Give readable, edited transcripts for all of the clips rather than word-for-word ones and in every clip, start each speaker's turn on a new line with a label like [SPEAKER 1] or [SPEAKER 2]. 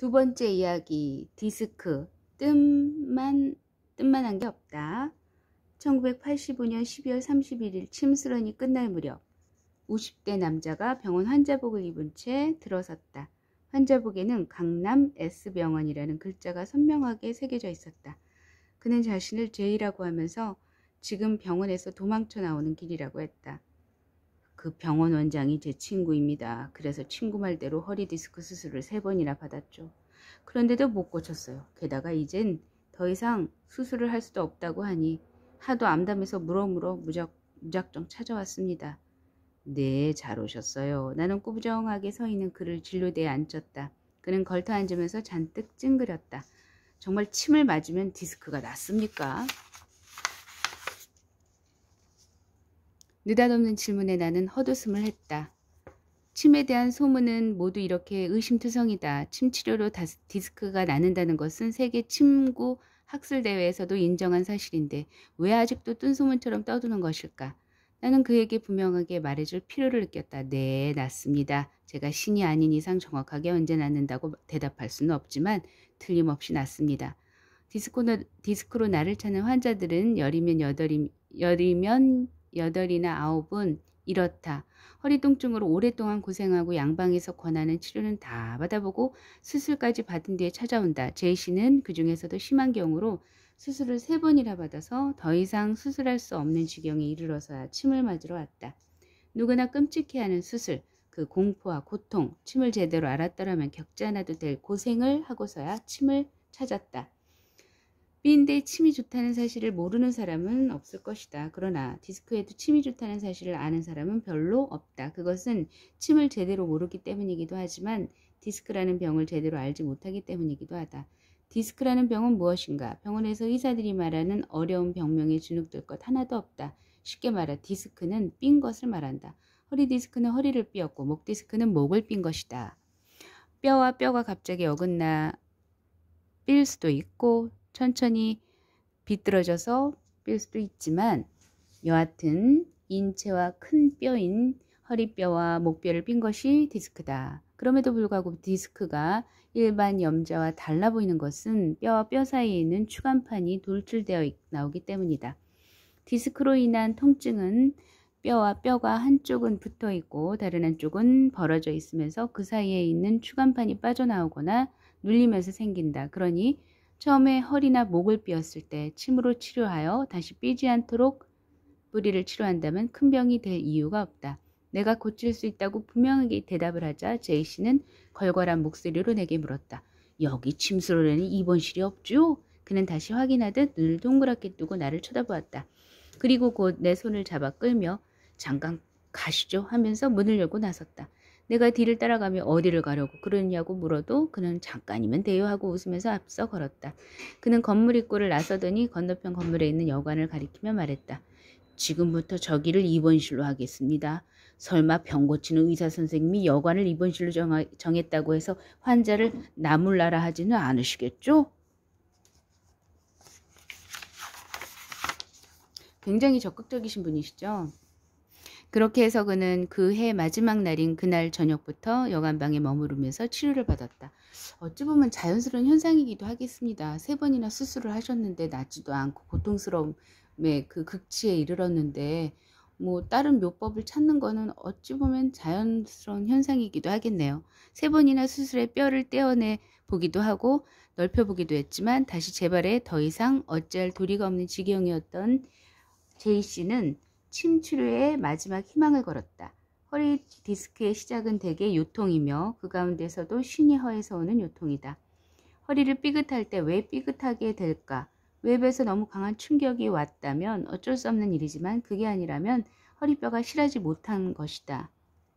[SPEAKER 1] 두 번째 이야기, 디스크. 뜸만한 게 없다. 1985년 12월 31일 침수런이 끝날 무렵 50대 남자가 병원 환자복을 입은 채 들어섰다. 환자복에는 강남 S병원이라는 글자가 선명하게 새겨져 있었다. 그는 자신을 제이라고 하면서 지금 병원에서 도망쳐 나오는 길이라고 했다. 그 병원 원장이 제 친구입니다. 그래서 친구 말대로 허리 디스크 수술을 3번이나 받았죠. 그런데도 못 고쳤어요. 게다가 이젠 더 이상 수술을 할 수도 없다고 하니 하도 암담해서 물어물어 무작정 찾아왔습니다. 네, 잘 오셨어요. 나는 꾸부정하게 서 있는 그를 진료대에 앉혔다. 그는 걸터 앉으면서 잔뜩 찡그렸다. 정말 침을 맞으면 디스크가 낫습니까? 느닷없는 질문에 나는 헛웃음을 했다. 침에 대한 소문은 모두 이렇게 의심투성이다. 침치료로 디스크가 낫는다는 것은 세계 침구 학술대회에서도 인정한 사실인데 왜 아직도 뜬소문처럼 떠드는 것일까? 나는 그에게 분명하게 말해줄 필요를 느꼈다. 네, 낫습니다. 제가 신이 아닌 이상 정확하게 언제 낫는다고 대답할 수는 없지만 틀림없이 낫습니다. 디스크로 나를 찾는 환자들은 열이면 여덟이나 9은 이렇다. 허리 통증으로 오랫동안 고생하고 양방에서 권하는 치료는 다 받아보고 수술까지 받은 뒤에 찾아온다. 제이씨는 그 중에서도 심한 경우로 수술을 3번이나 받아서 더 이상 수술할 수 없는 지경에 이르러서야 침을 맞으러 왔다. 누구나 끔찍해하는 수술, 그 공포와 고통, 침을 제대로 알았더라면 겪지 않아도 될 고생을 하고서야 침을 찾았다. B인데 침이 좋다는 사실을 모르는 사람은 없을 것이다. 그러나 디스크에도 침이 좋다는 사실을 아는 사람은 별로 없다. 그것은 침을 제대로 모르기 때문이기도 하지만 디스크라는 병을 제대로 알지 못하기 때문이기도 하다. 디스크라는 병은 무엇인가? 병원에서 의사들이 말하는 어려운 병명에 주눅들 것 하나도 없다. 쉽게 말해 디스크는 삔 것을 말한다. 허리 디스크는 허리를 삐었고 목 디스크는 목을 삔 것이다. 뼈와 뼈가 갑자기 어긋나 삘 수도 있고 천천히 비뚤어져서 삘 수도 있지만 여하튼 인체와 큰 뼈인 허리뼈와 목뼈를 삔 것이 디스크다. 그럼에도 불구하고 디스크가 일반 염좌와 달라 보이는 것은 뼈와 뼈 사이에 있는 추간판이 돌출되어 나오기 때문이다. 디스크로 인한 통증은 뼈와 뼈가 한쪽은 붙어 있고 다른 한쪽은 벌어져 있으면서 그 사이에 있는 추간판이 빠져나오거나 눌리면서 생긴다. 그러니 처음에 허리나 목을 삐었을 때 침으로 치료하여 다시 삐지 않도록 뿌리를 치료한다면 큰 병이 될 이유가 없다. 내가 고칠 수 있다고 분명하게 대답을 하자 제이씨는 걸걸한 목소리로 내게 물었다. 여기 침수로에는 입원실이 없죠? 그는 다시 확인하듯 눈을 동그랗게 뜨고 나를 쳐다보았다. 그리고 곧 내 손을 잡아 끌며 잠깐 가시죠 하면서 문을 열고 나섰다. 내가 뒤를 따라가며 어디를 가려고 그러냐고 물어도 그는 잠깐이면 돼요 하고 웃으면서 앞서 걸었다. 그는 건물 입구를 나서더니 건너편 건물에 있는 여관을 가리키며 말했다. 지금부터 저기를 입원실로 하겠습니다. 설마 병 고치는 의사 선생님이 여관을 입원실로 정했다고 해서 환자를 나몰라라 하지는 않으시겠죠? 굉장히 적극적이신 분이시죠? 그렇게 해서 그는 그 해 마지막 날인 그날 저녁부터 여관방에 머무르면서 치료를 받았다. 어찌 보면 자연스러운 현상이기도 하겠습니다. 3번이나 수술을 하셨는데 낫지도 않고 고통스러움의 그 극치에 이르렀는데 뭐 다른 묘법을 찾는 거는 어찌 보면 자연스러운 현상이기도 하겠네요. 3번이나 수술에 뼈를 떼어내 보기도 하고 넓혀보기도 했지만 다시 재발에 더 이상 어찌할 도리가 없는 지경이었던 제이씨는 침 치료에 마지막 희망을 걸었다. 허리 디스크의 시작은 대개 요통이며 그 가운데서도 신이 허에서 오는 요통이다. 허리를 삐끗할 때 왜 삐끗하게 될까? 외부에서 너무 강한 충격이 왔다면 어쩔 수 없는 일이지만 그게 아니라면 허리뼈가 실하지 못한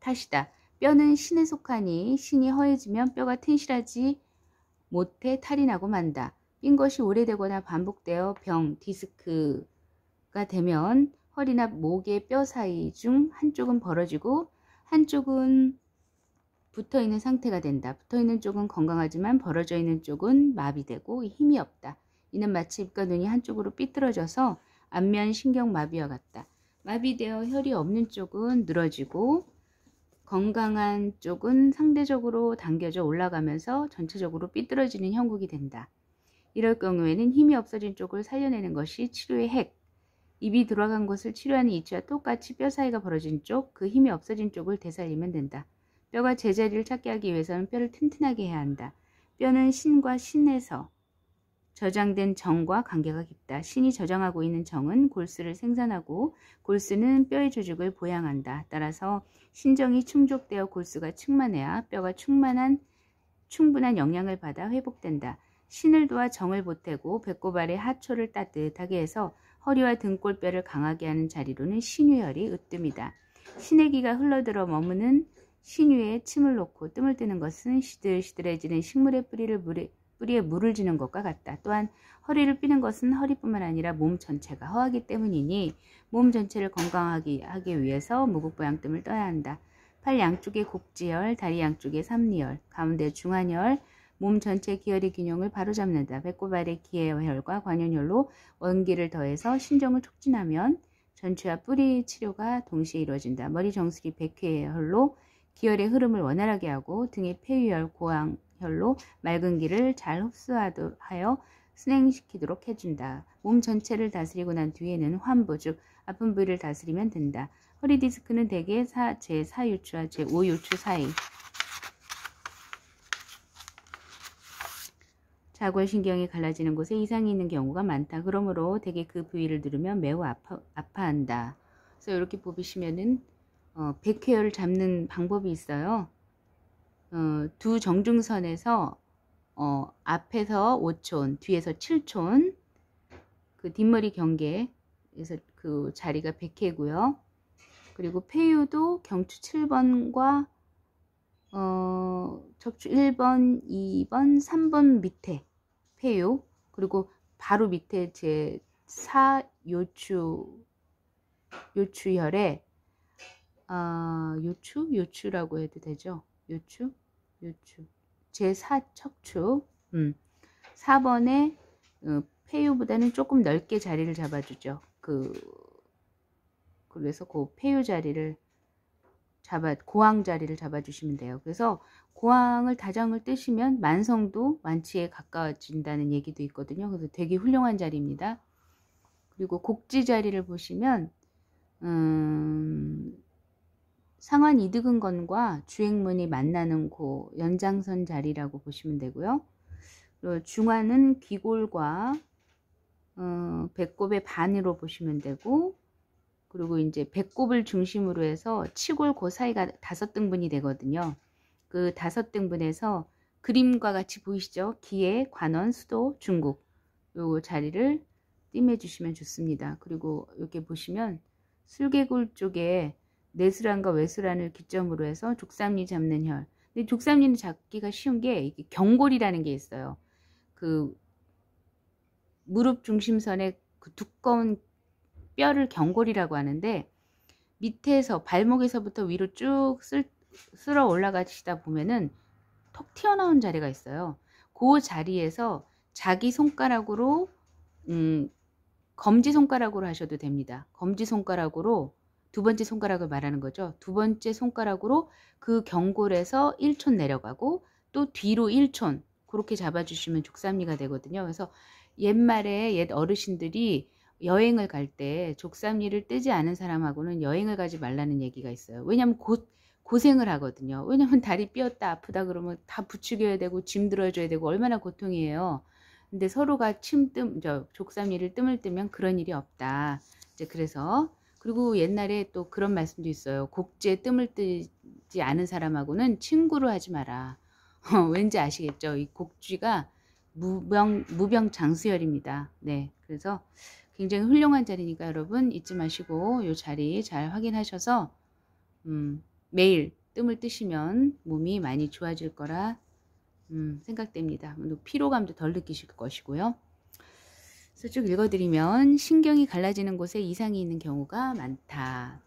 [SPEAKER 1] 탓이다. 뼈는 신에 속하니 신이 허해지면 뼈가 튼실하지 못해 탈이 나고 만다. 삔 것이 오래되거나 반복되어 병, 디스크가 되면 허리나 목의 뼈 사이 중 한쪽은 벌어지고 한쪽은 붙어있는 상태가 된다. 붙어있는 쪽은 건강하지만 벌어져 있는 쪽은 마비되고 힘이 없다. 이는 마치 입과 눈이 한쪽으로 삐뚤어져서 안면 신경마비와 같다. 마비되어 혈이 없는 쪽은 늘어지고 건강한 쪽은 상대적으로 당겨져 올라가면서 전체적으로 삐뚤어지는 형국이 된다. 이럴 경우에는 힘이 없어진 쪽을 살려내는 것이 치료의 핵. 입이 들어간 곳을 치료하는 이치와 똑같이 뼈 사이가 벌어진 쪽, 그 힘이 없어진 쪽을 되살리면 된다. 뼈가 제자리를 찾게 하기 위해서는 뼈를 튼튼하게 해야 한다. 뼈는 신과 신에서 저장된 정과 관계가 깊다. 신이 저장하고 있는 정은 골수를 생산하고 골수는 뼈의 조직을 보양한다. 따라서 신정이 충족되어 골수가 충만해야 뼈가 충분한 영양을 받아 회복된다. 신을 도와 정을 보태고 배꼽 아래 하초를 따뜻하게 해서 허리와 등골뼈를 강하게 하는 자리로는 신유혈이 으뜸이다. 신의 기가 흘러들어 머무는 신유에 침을 놓고 뜸을 뜨는 것은 시들시들해지는 식물의 뿌리에 물을 주는 것과 같다. 또한 허리를 삐는 것은 허리뿐만 아니라 몸 전체가 허하기 때문이니 몸 전체를 건강하게 하기 위해서 무국보양뜸을 떠야 한다. 팔 양쪽에 곡지혈, 다리 양쪽에 삼리혈, 가운데 중환혈, 몸 전체 기혈의 균형을 바로잡는다. 배꼽 아래 기해혈과 관현혈로 원기를 더해서 신정을 촉진하면 전체와 뿌리 치료가 동시에 이루어진다. 머리 정수리 백회혈로 기혈의 흐름을 원활하게 하고 등의 폐유혈, 고항혈로 맑은 기를 잘 흡수하여 순행시키도록 해준다. 몸 전체를 다스리고 난 뒤에는 환부, 즉 아픈 부위를 다스리면 된다. 허리 디스크는 대개 제4요추와 제5요추 사이, 자골신경이 갈라지는 곳에 이상이 있는 경우가 많다. 그러므로 대개 그 부위를 누르면 매우 아파한다. 그래서 이렇게 보시면은 백회혈을 잡는 방법이 있어요. 두 정중선에서 앞에서 5촌, 뒤에서 7촌, 그 뒷머리 경계에서 그 자리가 백회고요. 그리고 폐유도 경추 7번과 척추 1번, 2번, 3번 밑에 폐유, 그리고 바로 밑에 제 4요추혈에 요추라고 해도 되죠. 요추 제4척추 4번에 폐유보다는 조금 넓게 자리를 잡아주죠. 그래서 그 폐유 자리를 고항 자리를 잡아주시면 돼요. 그래서 고항을 다정을 뜨시면 만성도 완치에 가까워진다는 얘기도 있거든요. 그래서 되게 훌륭한 자리입니다. 그리고 곡지 자리를 보시면 상완 이두근건과 주행문이 만나는 그 연장선 자리라고 보시면 되고요. 그리고 중환은 귀골과 배꼽의 반으로 보시면 되고, 그리고 이제 배꼽을 중심으로 해서 치골 그 사이가 5등분이 되거든요. 그 5등분에서 그림과 같이 보이시죠? 기해, 관원, 수도, 중국 요 자리를 띠매 주시면 좋습니다. 그리고 이렇게 보시면 술개골 쪽에 내수란과 외수란을 기점으로 해서 족삼리 잡는 혈. 근데 족삼리는 잡기가 쉬운 게 이게 경골이라는 게 있어요. 그 무릎 중심선에 그 두꺼운 뼈를 경골이라고 하는데, 밑에서 발목에서부터 위로 쭉 쓸어 올라가시다 보면은 톡 튀어나온 자리가 있어요. 그 자리에서 자기 손가락으로 검지손가락으로 하셔도 됩니다. 검지손가락으로 두 번째 손가락을 말하는 거죠. 두 번째 손가락으로 그 경골에서 1촌 내려가고 또 뒤로 1촌 그렇게 잡아주시면 족삼리가 되거든요. 그래서 옛말에 옛 어르신들이 여행을 갈 때 족삼리를 뜨지 않은 사람하고는 여행을 가지 말라는 얘기가 있어요. 왜냐면 고생을 하거든요. 왜냐면 다리 삐었다 아프다 그러면 다 부추겨야 되고 짐 들어줘야 되고 얼마나 고통이에요. 근데 서로가 족삼리를 뜸을 뜨면 그런 일이 없다. 이제 그래서, 그리고 옛날에 또 그런 말씀도 있어요. 곡지에 뜸을 뜨지 않은 사람하고는 친구를 하지 마라. 왠지 아시겠죠? 이 곡쥐가 무병장수혈입니다. 네, 그래서 굉장히 훌륭한 자리니까 여러분 잊지 마시고 이 자리 잘 확인하셔서 매일 뜸을 뜨시면 몸이 많이 좋아질 거라 생각됩니다. 피로감도 덜 느끼실 것이고요. 그래서 쭉 읽어드리면 신경이 갈라지는 곳에 이상이 있는 경우가 많다.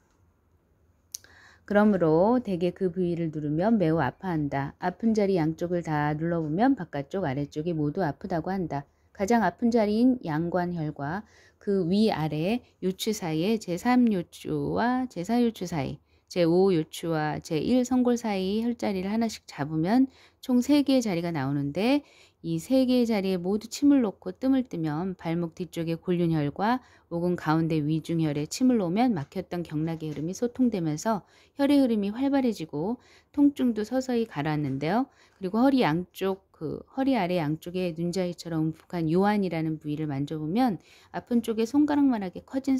[SPEAKER 1] 그러므로 대개 그 부위를 누르면 매우 아파한다. 아픈 자리 양쪽을 다 눌러보면 바깥쪽 아래쪽이 모두 아프다고 한다. 가장 아픈 자리인 양관혈과 그 위아래 요추 사이에 제3요추와 제4요추 사이, 제5 요추와 제1 성골 사이 혈자리를 하나씩 잡으면 총 3개의 자리가 나오는데 이 3개의 자리에 모두 침을 놓고 뜸을 뜨면 발목 뒤쪽의 골륜혈과 목은 가운데 위중혈에 침을 놓으면 막혔던 경락의 흐름이 소통되면서 혈의 흐름이 활발해지고 통증도 서서히 가라앉는데요. 그리고 허리 양쪽 허리 아래 양쪽에 눈자위처럼 움푹한 요한이라는 부위를 만져보면 아픈 쪽에 손가락만하게 커진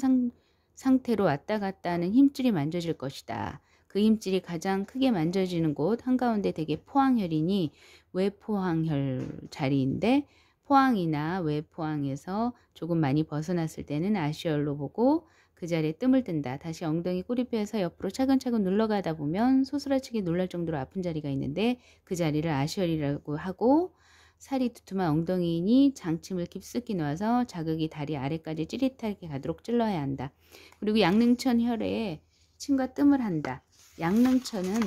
[SPEAKER 1] 상태로 왔다 갔다 하는 힘줄이 만져질 것이다. 그 힘줄이 가장 크게 만져지는 곳 한가운데 되게 포항혈이니 외포항혈 자리인데 포항이나 외포항에서 조금 많이 벗어났을 때는 아시혈로 보고 그 자리에 뜸을 뜬다. 다시 엉덩이 꼬리뼈에서 옆으로 차근차근 눌러가다 보면 소스라치게 놀랄 정도로 아픈 자리가 있는데 그 자리를 아시혈이라고 하고 살이 두툼한 엉덩이니 장침을 깊숙이 놓아서 자극이 다리 아래까지 찌릿하게 가도록 찔러야 한다. 그리고 양릉천 혈에 침과 뜸을 한다. 양릉천은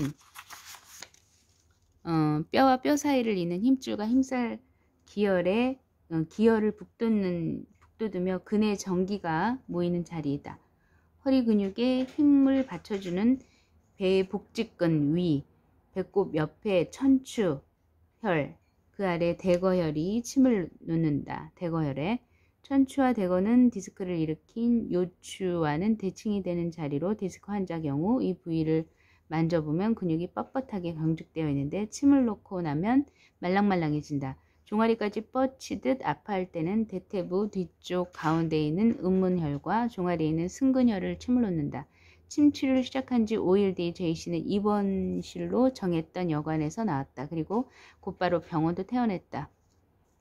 [SPEAKER 1] 뼈와 뼈 사이를 잇는 힘줄과 힘살 기혈에 기혈을 북돋으며 근의 전기가 모이는 자리이다. 허리 근육에 힘을 받쳐주는 배의 복직근 위, 배꼽 옆에 천추 혈, 그 아래 대거혈이 침을 놓는다. 대거혈에 천추와 대거는 디스크를 일으킨 요추와는 대칭이 되는 자리로 디스크 환자 경우 이 부위를 만져보면 근육이 뻣뻣하게 경직되어 있는데 침을 놓고 나면 말랑말랑해진다. 종아리까지 뻗치듯 아파할 때는 대퇴부 뒤쪽 가운데에 있는 음문혈과 종아리에 있는 승근혈을 침을 놓는다. 침 치료를 시작한 지 5일 뒤 제이씨는 입원실로 정했던 여관에서 나왔다. 그리고 곧바로 병원도 퇴원했다.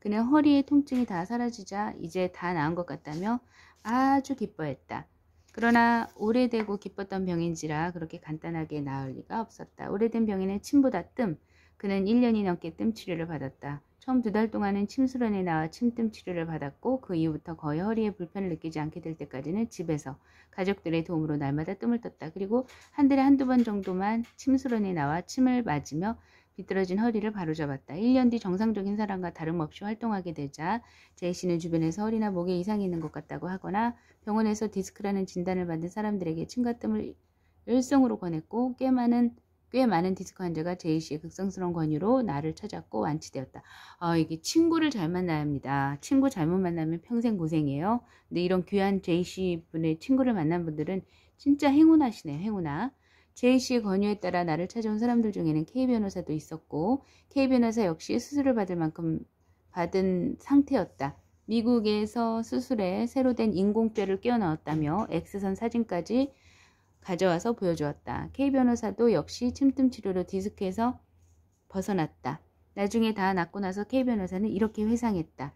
[SPEAKER 1] 그는 허리의 통증이 다 사라지자 이제 다 나은 것 같다며 아주 기뻐했다. 그러나 오래되고 기뻤던 병인지라 그렇게 간단하게 나을 리가 없었다. 오래된 병에는 침보다 뜸. 그는 1년이 넘게 뜸 치료를 받았다. 처음 2달 동안은 침수련에 나와 침뜸 치료를 받았고 그 이후부터 거의 허리에 불편을 느끼지 않게 될 때까지는 집에서 가족들의 도움으로 날마다 뜸을 떴다. 그리고 한 달에 한두 번 정도만 침수련에 나와 침을 맞으며 비뚤어진 허리를 바로잡았다. 1년 뒤 정상적인 사람과 다름없이 활동하게 되자 제이씨는 주변에서 허리나 목에 이상이 있는 것 같다고 하거나 병원에서 디스크라는 진단을 받은 사람들에게 침과 뜸을 열성으로 권했고 꽤 많은 디스크 환자가 제이씨의 극성스러운 권유로 나를 찾았고 완치되었다. 이게 친구를 잘 만나야 합니다. 친구 잘못 만나면 평생 고생이에요. 근데 이런 귀한 제이씨 분의 친구를 만난 분들은 진짜 행운하시네요. 행운아. 제이씨의 권유에 따라 나를 찾아온 사람들 중에는 K 변호사도 있었고 K 변호사 역시 수술을 받을 만큼 받은 상태였다. 미국에서 수술에 새로 된 인공뼈를 끼워 넣었다며 X선 사진까지 가져와서 보여주었다. K 변호사도 역시 침뜸 치료로 디스크에서 벗어났다. 나중에 다 낫고 나서 K 변호사는 이렇게 회상했다.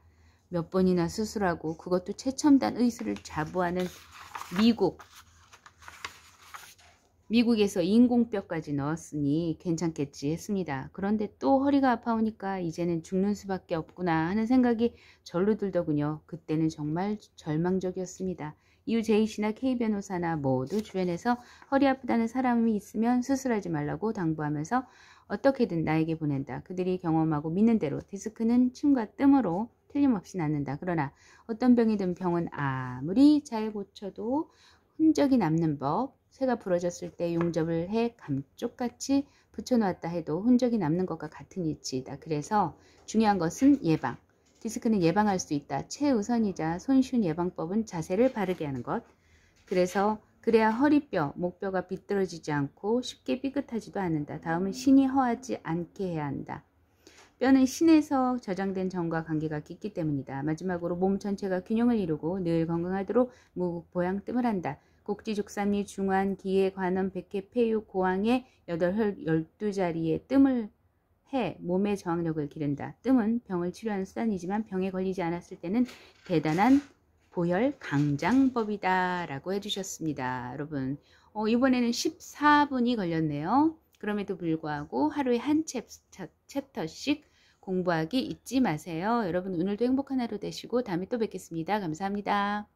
[SPEAKER 1] 몇 번이나 수술하고 그것도 최첨단 의술을 자부하는 미국에서 인공뼈까지 넣었으니 괜찮겠지 했습니다. 그런데 또 허리가 아파오니까 이제는 죽는 수밖에 없구나 하는 생각이 절로 들더군요. 그때는 정말 절망적이었습니다. 이후 제이씨나 K 변호사나 모두 주변에서 허리 아프다는 사람이 있으면 수술하지 말라고 당부하면서 어떻게든 나에게 보낸다. 그들이 경험하고 믿는 대로 디스크는 침과 뜸으로 틀림없이 낫는다. 그러나 어떤 병이든 병은 아무리 잘 고쳐도 흔적이 남는 법. 쇠가 부러졌을 때 용접을 해 감쪽같이 붙여놓았다 해도 흔적이 남는 것과 같은 이치이다. 그래서 중요한 것은 예방. 디스크는 예방할 수 있다. 최우선이자 손쉬운 예방법은 자세를 바르게 하는 것. 그래야 허리뼈, 목뼈가 비뚤어지지 않고 쉽게 삐끗하지도 않는다. 다음은 신이 허하지 않게 해야 한다. 뼈는 신에서 저장된 정과 관계가 깊기 때문이다. 마지막으로 몸 전체가 균형을 이루고 늘 건강하도록 무보양 뜸을 한다. 곡지, 죽삼리, 중환, 기해, 관원, 백회, 폐유, 고항의 8혈 12자리에 뜸을 해 몸의 저항력을 기른다. 뜸은 병을 치료하는 수단이지만 병에 걸리지 않았을 때는 대단한 보혈 강장법이다 라고 해주셨습니다. 여러분 이번에는 14분이 걸렸네요. 그럼에도 불구하고 하루에 한 챕터씩 공부하기 잊지 마세요. 여러분 오늘도 행복한 하루 되시고 다음에 또 뵙겠습니다. 감사합니다.